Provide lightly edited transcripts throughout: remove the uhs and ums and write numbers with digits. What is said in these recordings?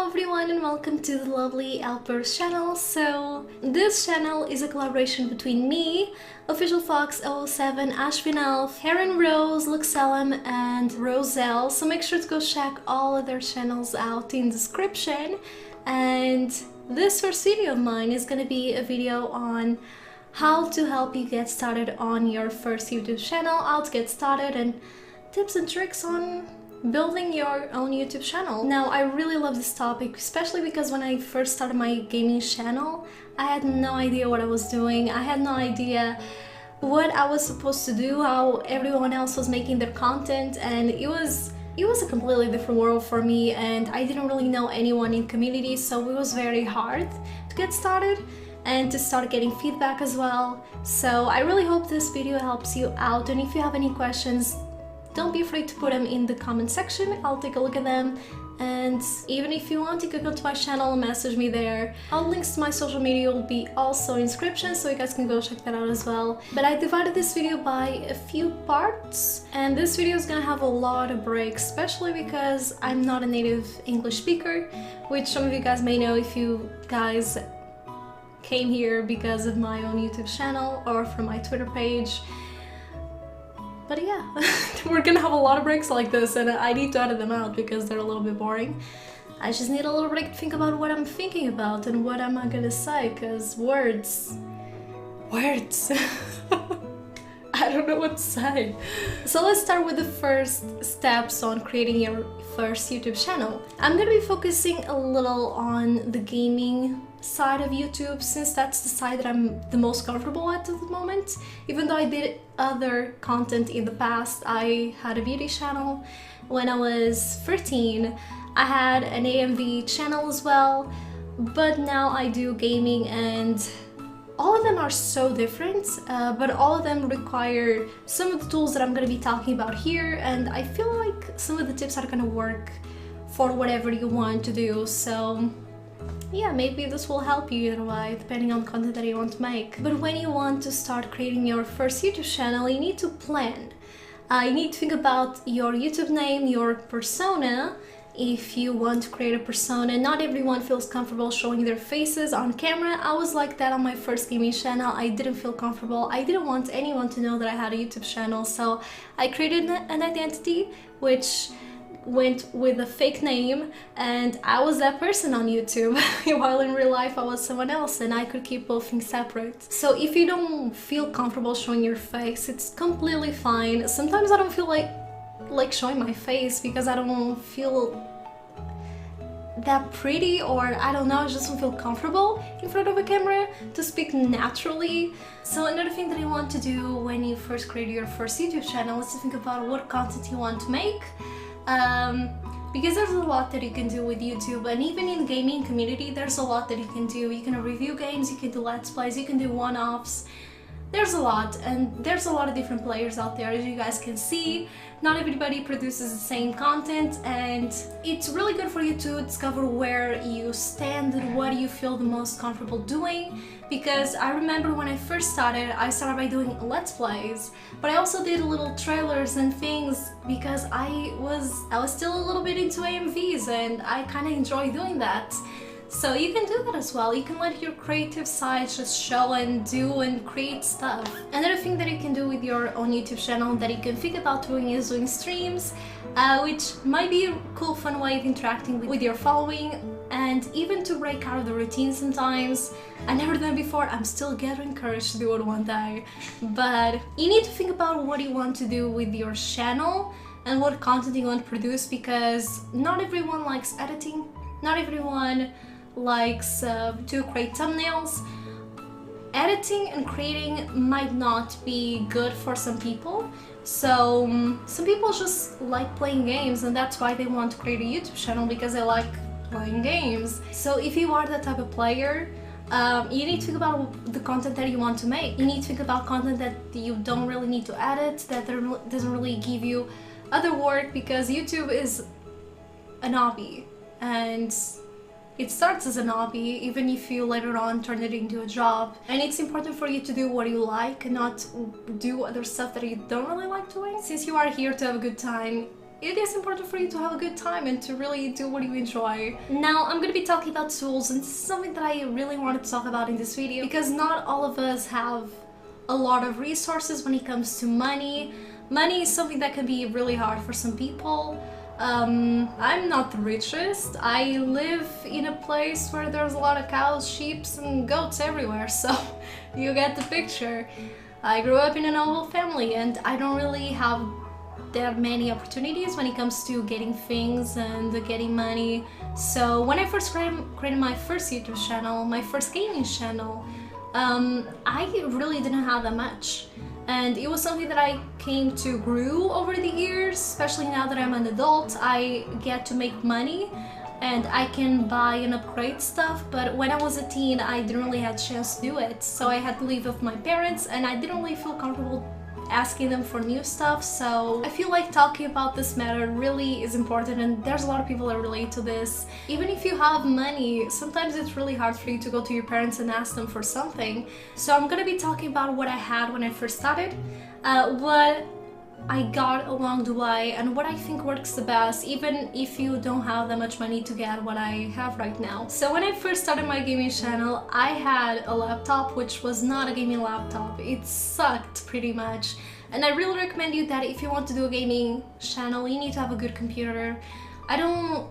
Hello everyone and welcome to the lovely Outburst channel. So this channel is a collaboration between me, Official Fox 007, Ashvin Elf, Heron Rose, Luxellum and Roselle. So make sure to go check all of their channels out in the description. And this first video of mine is going to be a video on how to help you get started on your first YouTube channel, how to get started, and tips and tricks on building your own YouTube channel. Now, I really love this topic, especially because when I first started my gaming channel, I had no idea what I was doing. I had no idea what I was supposed to do, how everyone else was making their content, and it was a completely different world for me, and I didn't really know anyone in the community, so it was very hard to get started and to start getting feedback as well. So I really hope this video helps you out, and if you have any questions, don't be afraid to put them in the comment section. I'll take a look at them, and even if you want, you can go to my channel and message me there. All links to my social media will be also in the description, so you guys can go check that out as well. But I divided this video by a few parts, and this video is gonna have a lot of breaks, especially because I'm not a native English speaker, which some of you guys may know if you guys came here because of my own YouTube channel or from my Twitter page. But yeah, we're gonna have a lot of breaks like this, and I need to edit them out because they're a little bit boring. I just need a little break to think about what I'm thinking about and what am I gonna say, because words. I don't know what to say. So let's start with the first steps on creating your first YouTube channel. I'm gonna be focusing a little on the gaming side of YouTube, since that's the side that I'm the most comfortable at the moment. Even though I did other content in the past, I had a beauty channel when I was 13. I had an AMV channel as well, but now I do gaming, and all of them are so different, but all of them require some of the tools that I'm going to be talking about here, and I feel like some of the tips are going to work for whatever you want to do. So yeah, maybe this will help you either way, depending on the content that you want to make. But when you want to start creating your first YouTube channel, you need to plan. You need to think about your YouTube name, your persona. If you want to create a persona, not everyone feels comfortable showing their faces on camera. I was like that on my first gaming channel. I didn't feel comfortable. I didn't want anyone to know that I had a YouTube channel, so I created an identity which went with a fake name, and I was that person on YouTube while in real life I was someone else, and I could keep both things separate. So if you don't feel comfortable showing your face, it's completely fine. Sometimes I don't feel like showing my face because I don't feel that pretty, or I don't know, I just don't feel comfortable in front of a camera to speak naturally. So another thing that you want to do when you first create your first YouTube channel is to think about what content you want to make. Because there's a lot that you can do with YouTube, and even in the gaming community there's a lot that you can do. You can review games, you can do let's plays, you can do one-offs. There's a lot, and there's a lot of different players out there, as you guys can see. Not everybody produces the same content, and it's really good for you to discover where you stand and what you feel the most comfortable doing. Because I remember when I first started, I started by doing let's plays, but I also did little trailers and things because I was still a little bit into AMVs, and I kind of enjoy doing that. So you can do that as well. You can let your creative side just show and do and create stuff. Another thing that you can do with your own YouTube channel that you can think about doing is doing streams, which might be a cool, fun way of interacting with your following, and even to break out of the routine sometimes. I never done it before, I'm still getting courage to do it one day. But you need to think about what you want to do with your channel and what content you want to produce, because not everyone likes editing, not everyone likes to create thumbnails. Editing and creating might not be good for some people. So some people just like playing games, and that's why they want to create a YouTube channel, because they like playing games. So if you are that type of player, you need to think about the content that you want to make. You need to think about content that you don't really need to edit, that doesn't really give you other work, because YouTube is an hobby, and it starts as an hobby, even if you later on turn it into a job. And it's important for you to do what you like and not do other stuff that you don't really like doing. Since you are here to have a good time, it is important for you to have a good time and to really do what you enjoy. Now I'm gonna be talking about tools, and this is something that I really wanted to talk about in this video because not all of us have a lot of resources when it comes to money. Money is something that can be really hard for some people. I'm not the richest. I live in a place where there's a lot of cows, sheep, and goats everywhere, so you get the picture. I grew up in a noble family and I don't really have that many opportunities when it comes to getting things and getting money. So when I first created my first YouTube channel, my first gaming channel, I really didn't have that much. And it was something that I came to grow over the years, especially now that I'm an adult. I get to make money and I can buy and upgrade stuff, but when I was a teen, I didn't really have a chance to do it. So I had to live with my parents and I didn't really feel comfortable asking them for new stuff. So I feel like talking about this matter really is important, and there's a lot of people that relate to this. Even if you have money, sometimes it's really hard for you to go to your parents and ask them for something. So I'm gonna be talking about what I had when I first started, what I got along the way, and what I think works the best, even if you don't have that much money to get what I have right now. So when I first started my gaming channel, I had a laptop which was not a gaming laptop. It sucked pretty much. And I really recommend you that if you want to do a gaming channel, you need to have a good computer. I don't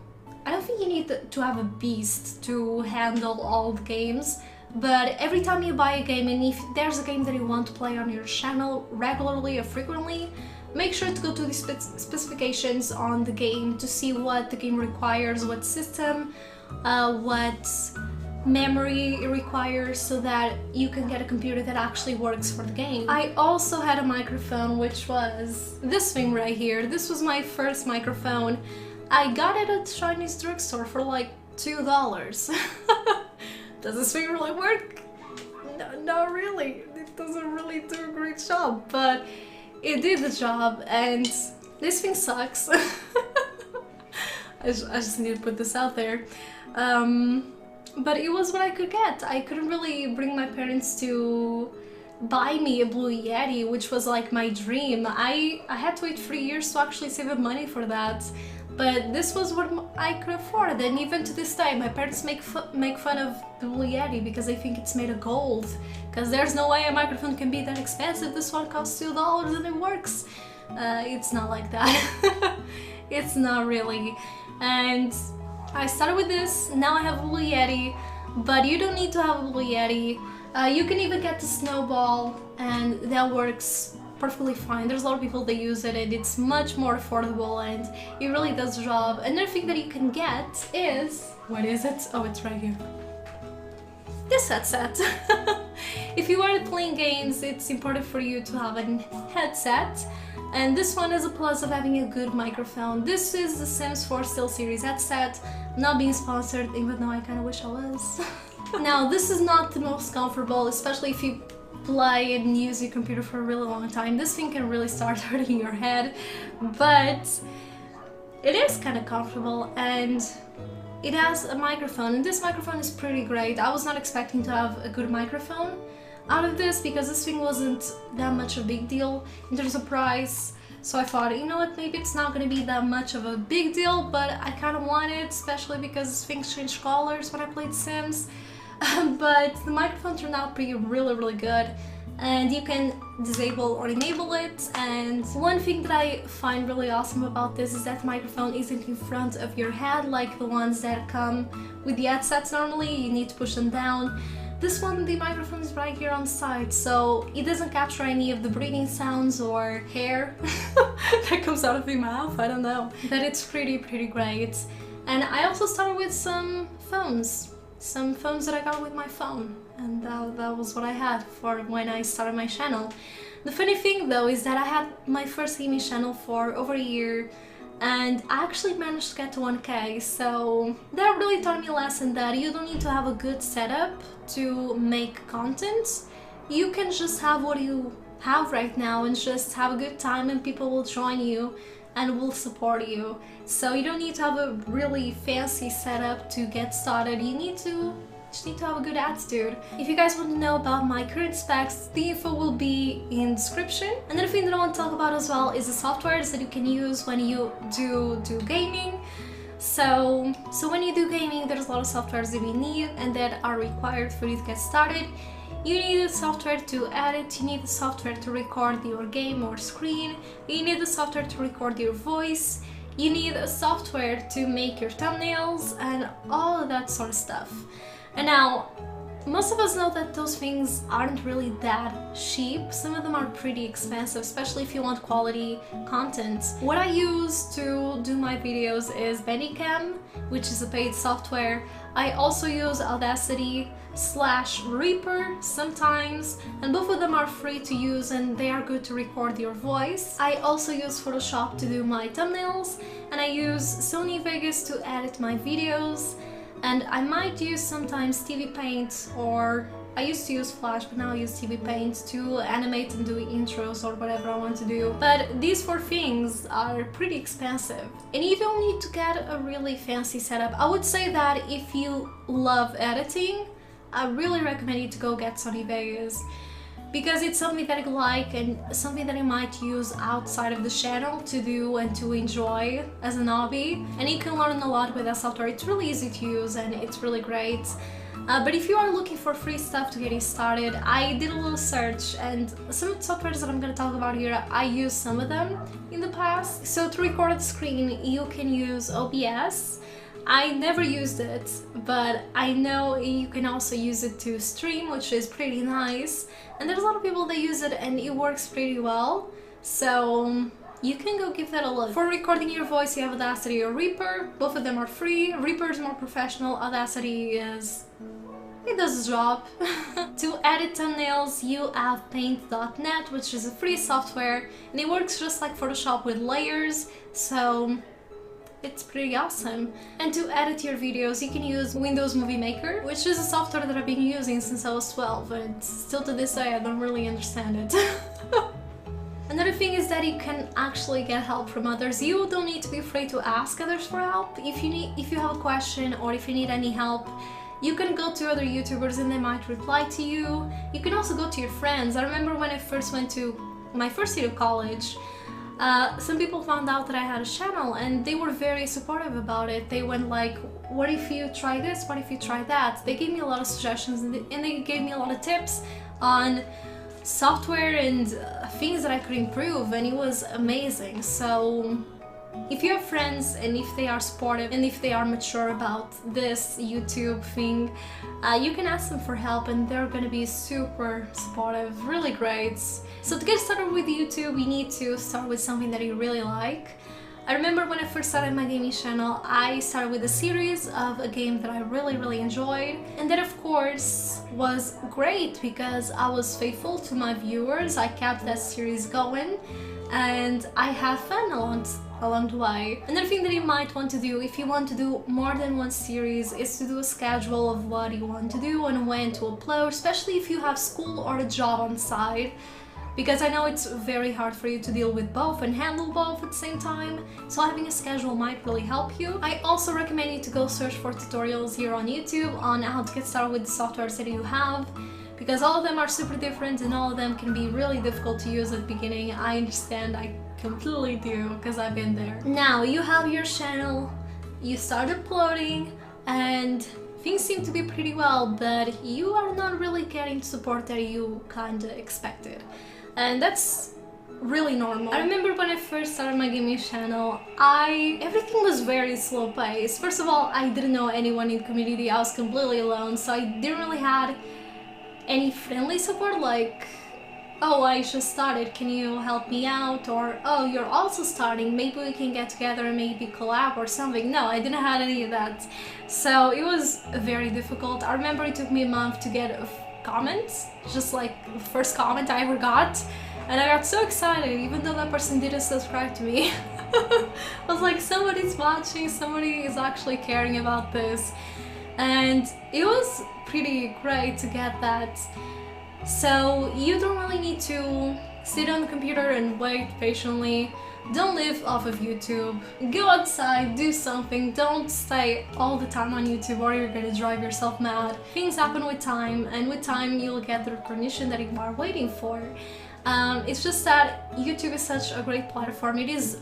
think you need to have a beast to handle all the games. But every time you buy a game, and if there's a game that you want to play on your channel regularly or frequently, make sure to go to the specifications on the game to see what the game requires, what system, what memory it requires, so that you can get a computer that actually works for the game. I also had a microphone, which was this thing right here. This was my first microphone. I got it at the Chinese drugstore for like $2. Does this thing really work? No, not really. It doesn't really do a great job, but it did the job, and this thing sucks. I just need to put this out there. But it was what I could get. I couldn't really bring my parents to buy me a Blue Yeti, which was like my dream. I had to wait 3 years to actually save up money for that. But this was what I could afford, and even to this day my parents make fun of the Blue Yeti because they think it's made of gold. Because there's no way a microphone can be that expensive. This one costs $2 and it works. It's not like that. It's not really. And I started with this, now I have a Blue Yeti, but you don't need to have a Blue Yeti. You can even get the Snowball, and that works perfectly fine. There's a lot of people that use it, and it's much more affordable, and it really does the job. Another thing that you can get is... what is it? Oh, it's right here. This headset. If you are playing games, it's important for you to have a headset, and this one is a plus of having a good microphone. This is the Sims 4 SteelSeries headset, not being sponsored, even though I kind of wish I was. Now, this is not the most comfortable, especially if you play and use your computer for a really long time. This thing can really start hurting your head, but it is kind of comfortable, and it has a microphone, and this microphone is pretty great. I was not expecting to have a good microphone out of this because this thing wasn't that much a big deal in terms of price. So I thought, you know what, maybe it's not going to be that much of a big deal, but I kind of want it, especially because things change colors when I played Sims. But the microphone turned out to be really good, and you can disable or enable it. And one thing that I find really awesome about this is that the microphone isn't in front of your head like the ones that come with the headsets normally. You need to push them down. This one, the microphone is right here on the side, so it doesn't capture any of the breathing sounds or hair that comes out of your mouth, I don't know. But it's pretty great. And I also started with some phones that I got with my phone, and that was what I had for when I started my channel. The funny thing though is that I had my first gaming channel for over a year, and I actually managed to get to 1K, so that really taught me a lesson that you don't need to have a good setup to make content. You can just have what you have right now and just have a good time, and people will join you and will support you. So you don't need to have a really fancy setup to get started. You need to just need to have a good attitude. If you guys want to know about my current specs, the info will be in the description. Another thing that I want to talk about as well is the softwares that you can use when you do gaming. So when you do gaming, there's a lot of softwares that you need and that are required for you to get started. You need a software to edit, you need a software to record your game or screen, you need a software to record your voice, you need a software to make your thumbnails and all of that sort of stuff. And now, most of us know that those things aren't really that cheap. Some of them are pretty expensive, especially if you want quality content. What I use to do my videos is Bandicam, which is a paid software. I also use Audacity/Reaper sometimes, and both of them are free to use and they are good to record your voice. I also use Photoshop to do my thumbnails, and I use Sony Vegas to edit my videos. And I might use sometimes TV Paint, or I used to use Flash, but now I use TV Paint to animate and do intros or whatever I want to do. But these 4 things are pretty expensive. And you don't need to get a really fancy setup. I would say that if you love editing, I really recommend you to go get Sony Vegas, because it's something that I like and something that I might use outside of the channel to do and to enjoy as a hobby. And you can learn a lot with that software. It's really easy to use and it's really great. But if you are looking for free stuff to get you started, I did a little search, and some of the softwares that I'm going to talk about here, I used some of them in the past. So to record the screen, you can use OBS. I never used it, but I know you can also use it to stream, which is pretty nice. And there's a lot of people that use it and it works pretty well. So you can go give that a look. For recording your voice, you have Audacity or Reaper. Both of them are free. Reaper is more professional. Audacity it does the job. To edit thumbnails, you have Paint.net, which is a free software, and it works just like Photoshop with layers. So it's pretty awesome. And to edit your videos, you can use Windows Movie Maker, which is a software that I've been using since I was 12, and still to this day I don't really understand it. Another thing is that you can actually get help from others. You don't need to be afraid to ask others for help. If you have a question or if you need any help, you can go to other YouTubers and they might reply to you. You can also go to your friends. I remember when I first went to my first year of college, some people found out that I had a channel and they were very supportive about it. They went like, what if you try this? What if you try that? They gave me a lot of suggestions and they gave me a lot of tips on software and things that I could improve, and it was amazing. So if you have friends and if they are supportive and if they are mature about this YouTube thing, you can ask them for help and they're gonna be super supportive, really great. So to get started with YouTube, you need to start with something that you really like. I remember when I first started my gaming channel, I started with a series of a game that I really enjoyed, and that of course was great because I was faithful to my viewers. I kept that series going and I had fun along the way. Another thing that you might want to do if you want to do more than one series is to do a schedule of what you want to do and when to upload, especially if you have school or a job on the side, because I know it's very hard for you to deal with both and handle both at the same time, so having a schedule might really help you. I also recommend you to go search for tutorials here on YouTube on how to get started with the softwares that you have, because all of them are super different and all of them can be really difficult to use at the beginning. I understand, I completely do, because I've been there. Now you have your channel, you start uploading, and things seem to be pretty well, but you are not really getting support that you kinda expected. And that's really normal. I remember when I first started my gaming channel, everything was very slow paced. First of all, I didn't know anyone in the community, I was completely alone, so I didn't really have any friendly support like, oh, I just started, can you help me out? Or, oh, you're also starting, maybe we can get together and maybe collab or something. No, I didn't have any of that. So it was very difficult. I remember it took me a month to get a comment, just like the first comment I ever got. And I got so excited, even though that person didn't subscribe to me. I was like, somebody's watching, somebody is actually caring about this. And it was pretty great to get that. So you don't really need to sit on the computer and wait patiently. don't live off of YouTube. Go outside, do something, don't stay all the time on YouTube or you're gonna drive yourself mad. Things happen with time, and with time you'll get the recognition that you are waiting for. It's just that YouTube is such a great platform. It is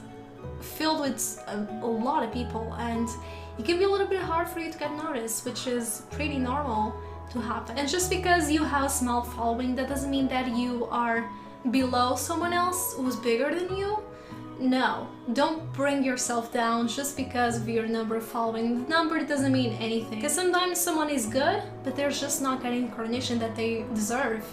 filled with a lot of people, and it can be a little bit hard for you to get noticed, which is pretty normal to happen. And just because you have a small following, that doesn't mean that you are below someone else who's bigger than you. No, don't bring yourself down just because of your number of following. The number doesn't mean anything, because sometimes someone is good, but they're just not getting the recognition that they deserve.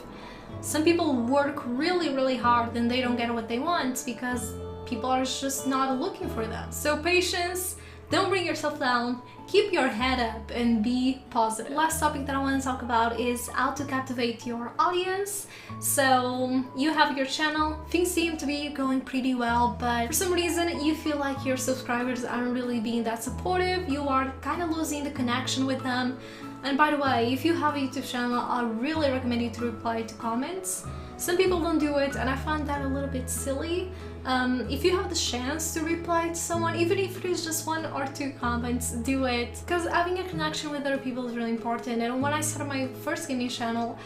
Some people work really hard and they don't get what they want because people are just not looking for them. So patience, don't bring yourself down, keep your head up and be positive. Last topic that I want to talk about is how to captivate your audience. So you have your channel, things seem to be going pretty well, but for some reason you feel like your subscribers aren't really being that supportive, you are kind of losing the connection with them. And by the way, if you have a YouTube channel, I really recommend you to reply to comments. Some people don't do it, and I find that a little bit silly. If you have the chance to reply to someone, even if it is just 1 or 2 comments, do it. Because having a connection with other people is really important. And when I started my first gaming channel,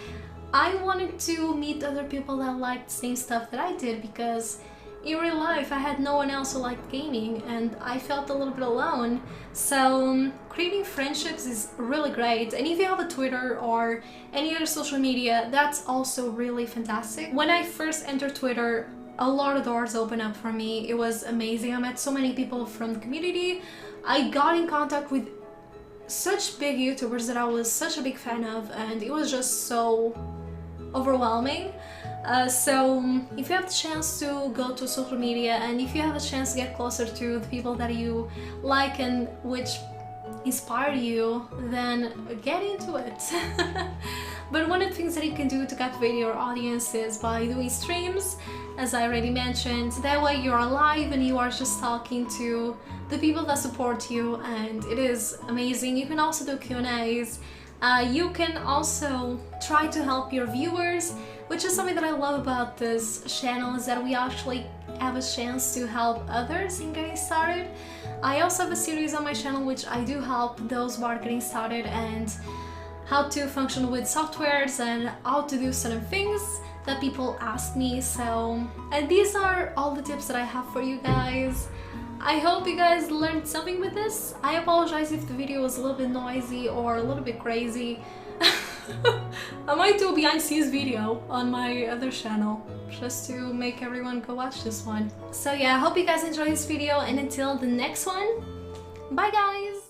I wanted to meet other people that liked the same stuff that I did, because in real life I had no one else who liked gaming and I felt a little bit alone. So creating friendships is really great, and if you have a Twitter or any other social media, that's also really fantastic. When I first entered Twitter, a lot of doors opened up for me. It was amazing. I met so many people from the community. I got in contact with such big YouTubers that I was such a big fan of, and it was just so overwhelming. So if you have the chance to go to social media, and if you have a chance to get closer to the people that you like and which inspire you, then get into it. But one of the things that you can do to captivate your audience is by doing streams, as I already mentioned. That way you're alive and you are just talking to the people that support you, and it is amazing. You can also do Q&As. You can also try to help your viewers, which is something that I love about this channel, is that we actually have a chance to help others in getting started. I also have a series on my channel which I do help those who are getting started, and how to function with softwares and how to do certain things that people ask me. So, and these are all the tips that I have for you guys. I hope you guys learned something with this. I apologize if the video was a little bit noisy or a little bit crazy. I might do a behind the scenes video on my other channel just to make everyone go watch this one. So yeah, I hope you guys enjoyed this video, and until the next one, bye guys!